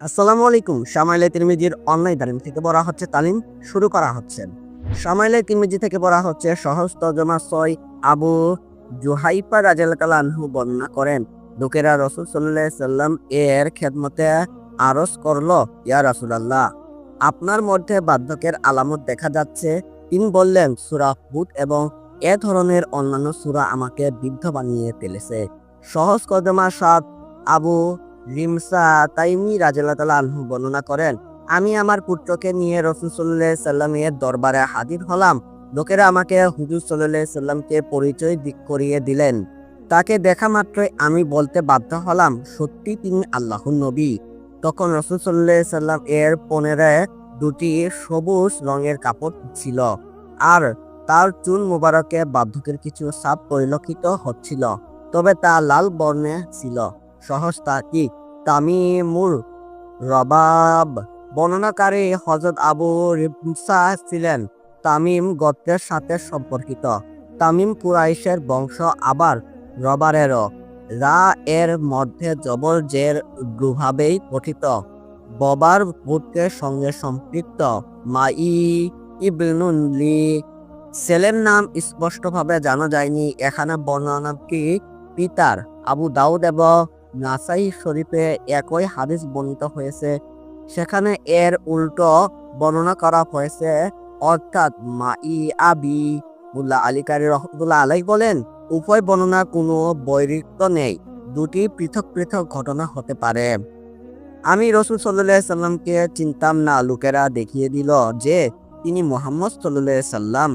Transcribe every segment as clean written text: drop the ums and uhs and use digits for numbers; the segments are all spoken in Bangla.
আসসালামু আলাইকুম। শামাইলে তিরমিজির অনলাইন তালিম থেকে পড়া হচ্ছে তালিম শুরু করা হচ্ছে। শামাইলে তিরমিজি থেকে পড়া হচ্ছে সহজ তর্জমা ৬। আবু জুহাইফা রাদিয়াল্লাহু আনহু বর্ণনা করেন, লোকেরা রাসূল সাল্লাল্লাহু আলাইহি সাল্লাম এর খেদমতে আরজ করল, ইয়া রাসূলুল্লাহ, আপনার মধ্যে বার্ধক্যের আলামত দেখা যাচ্ছে। তিনি বললেন, সূরা হুদ এবং এ ধরনের অন্যান্য সূরা আমাকে বৃদ্ধ বানিয়ে ফেলেছে। সহজ তর্জমা ৭। আবু রিমসা তাইমি রাদিয়াল্লাহু আনহু বর্ণনা করেন, আমি আমার পুত্রকে নিয়ে রাসূল সাল্লাল্লাহু আলাইহি সাল্লামের দরবারে হাজির হলাম। লোকেরা আমাকে হুজুর সাল্লাল্লাহু আলাইহি সাল্লামকে পরিচয় করিয়ে দিলেন। তাকে দেখা মাত্রই আমি বলতে বাধ্য হলাম, সত্যি তিনি আল্লাহর নবী। তখন রাসূল সাল্লাল্লাহু আলাইহি সাল্লাম এর পনেরে দুটি সবুজ রঙের কাপড় ছিল, আর তার চুল মোবারকে বার্ধক্যের কিছু ছাপ পরিলক্ষিত হচ্ছিল, তবে তা লাল বর্ণে ছিল। সহজ তাকিক তামিমুর রবাব বর্ণনাকারী হযরত আবু রিমসা ছিলেন তামিম গোত্রের সাথে সম্পর্কিত। তামিম কুরাইশের বংশ, আবার রবারেরও। রা এর মধ্যে জবর জের দুভাবেই গঠিত। ববার গোত্রের সঙ্গে সম্পৃক্ত। মাই ইবনুন লি ছেলের নাম স্পষ্টভাবে জানা যায়নি। এখানে বর্ণনাটি পিতার। আবু দাউদ এবং নাসাই শরীফে একই হাদিস বর্ণিত হয়েছে, সেখানে এর উল্টো বর্ণনা করা হয়েছে, অর্থাৎ মাই আবি। মুল্লা আলী কারি রহমতুল্লাহ আলাই বলেন, উভয় বর্ণনা কোনো বৈরিক্ত নেই, দুটি পৃথক পৃথক ঘটনা হতে পারে। আমি রাসূল সাল্লাল্লাহু আলাইহি সাল্লামকে চিনতাম না, লোকেরা দেখিয়ে দিল যে তিনি মুহাম্মদ সাল্লাল্লাহু আলাইহি সাল্লাম।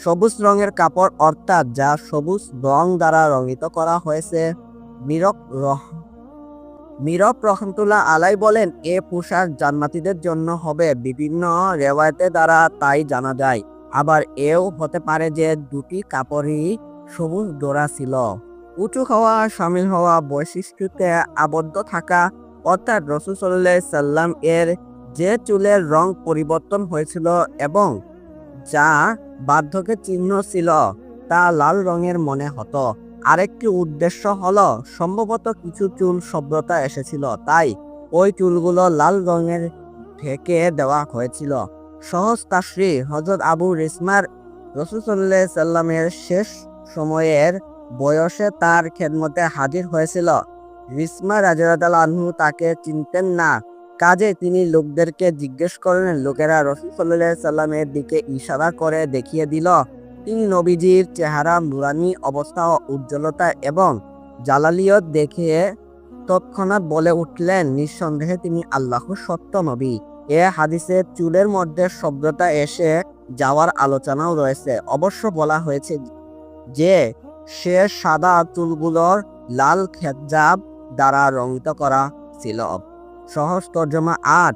সবুজ রঙের কাপড়, অর্থাৎ যা সবুজ রং দ্বারা রঙিত করা হয়েছে। মিরব রহমতুল্লাহ আলাই বলেন, এ পোশাক জান্নাতীদের জন্য হবে। বিভিন্ন রেওয়ায়েতে দ্বারা তাই জানা যায়। আবার এও হতে পারে যে দুটি কাপড়ই সবুজ ডোরা ছিল। উঁচু হওয়া, শামিল হওয়া, বৈশিষ্ট্যতে আবদ্ধ থাকা, অর্থাৎ রাসূল সাল্লাল্লাহু আলাইহি সাল্লাম এর যে চুলের রং পরিবর্তন হয়েছিল এবং যা বার্ধক্যের চিহ্ন ছিল তা লাল রঙের মনে হতো। আরেকটি উদ্দেশ্য হলো, সম্ভবত কিছু চুল সভ্যতা এসেছিল, তাই ওই চুলগুলো লাল রঙের ঢেকে দেওয়া হয়েছিল। সহজ তাশরীহ হযরত আবু রিসমার রাসূল সাল্লাল্লাহু আলাইহি সাল্লামের শেষ সময়ের বয়সে তার খেদমতে হাজির হয়েছিল। রিসমা রাদিয়াল্লাহু আনহু তাকে চিনতেন না, কাজে তিনি লোকদেরকে জিজ্ঞেস করলেন। লোকেরা রাসূল সাল্লাল্লাহু আলাইহি সাল্লামের দিকে ইশারা করে দেখিয়ে দিল। তিনি নবীজির চেহারা, নুরানি অবস্থা, উজ্জ্বলতা এবং জালালিয়ত দেখে তৎক্ষণাৎ বলে উঠলেন, নিঃসন্দেহে তিনি আল্লাহর সত্য নবী। এ হাদিসে চুলের মধ্যে শব্দটা এসে যাওয়ার আলোচনাও রয়েছে। অবশ্য বলা হয়েছে যে সে সাদা চুলগুলোর লাল খেজাব দ্বারা রঙিত করা ছিল। সহজ তর্জমা ৮।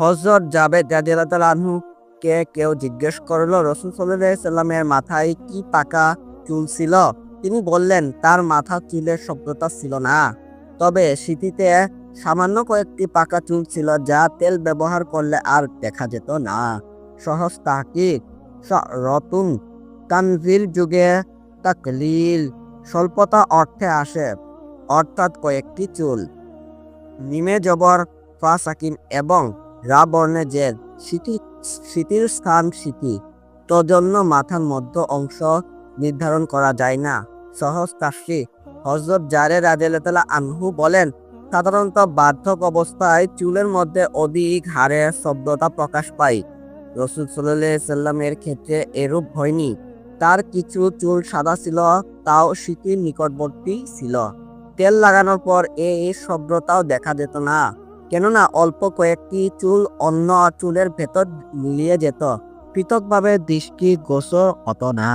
হযরত জাবের রাদিয়াল্লাহু আনহু কে কেউ জিজ্ঞেস করল, রাসূল সাল্লাল্লাহু আলাইহি সাল্লামের মাথায় কি পাকা চুল ছিল? তিনি বললেন, তার মাথার চুলের শব্দতা ছিল না, তবে সিঁথিতে সামান্য কয়েকটি পাকা চুল ছিল, যা তেল ব্যবহার করলে আর দেখা যেত না। সহজ তাহকিক রতুন তানজিল যুগে তাকলিল স্বল্পতা অর্থে আসে, অর্থাৎ কয়েকটি চুল। নিমে জবর ফা সাকিন এবং রা বর্ণে জের। স্মৃতির স্থান স্মৃতি, তজন্য মাথার মধ্য অংশ নির্ধারণ করা যায় না। সহজ তাফসীর হযরত জারের রাদিয়াল্লাহু আনহু বলেন, সাধারণত বার্ধক অবস্থায় চুলের মধ্যে অধিক হাড়ের শব্দতা প্রকাশ পায়। রাসূল সাল্লাল্লাহু আলাইহি সাল্লামের ক্ষেত্রে এরূপ হয়নি। তার কিছু চুল সাদা ছিল, তাও স্মৃতির নিকটবর্তী ছিল। তেল লাগানোর পর এই শব্দটাও দেখা যেত না, কেননা অল্প কয়েকটি চুল অন্য চুলের ভেতর মিলিয়ে যেত, পৃথকভাবে দৃষ্টি গোচর হতো না।